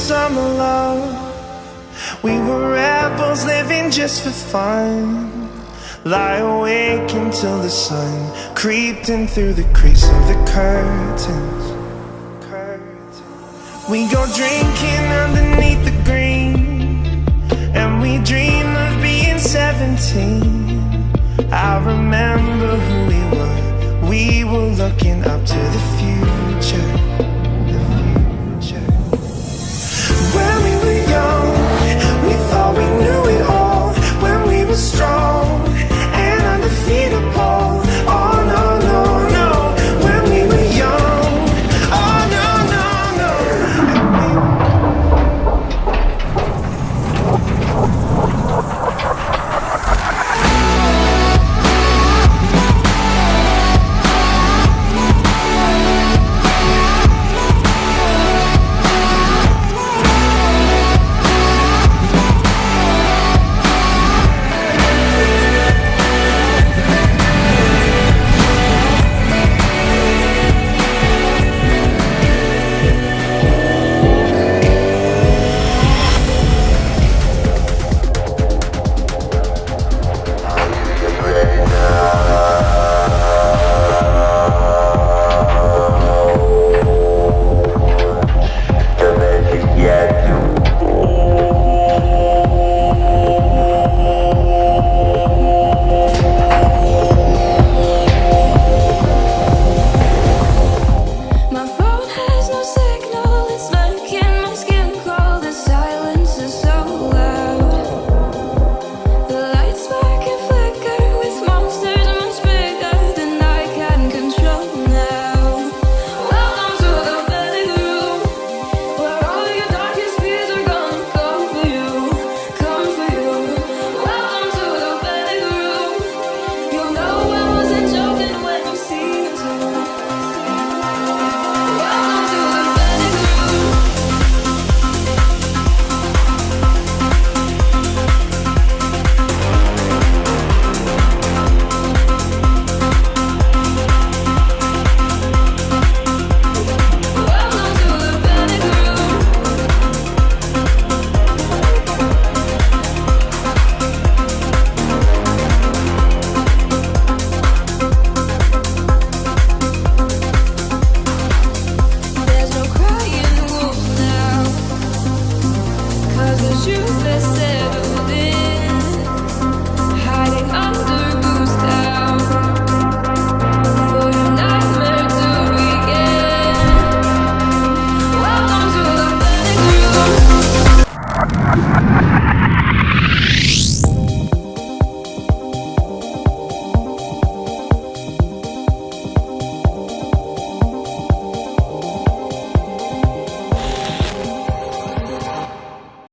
summer love. We were rebels living just for fun. Lie awake until the sun creeped in through the crease of the curtains. We go drinking underneath the green, and we dream of being 17. I remember who we were. We were looking up to the future. When we were young, we thought we knew it all. When we were strong and undefeatable. Oh no, no, no. When we were young. Oh no, no, no. You said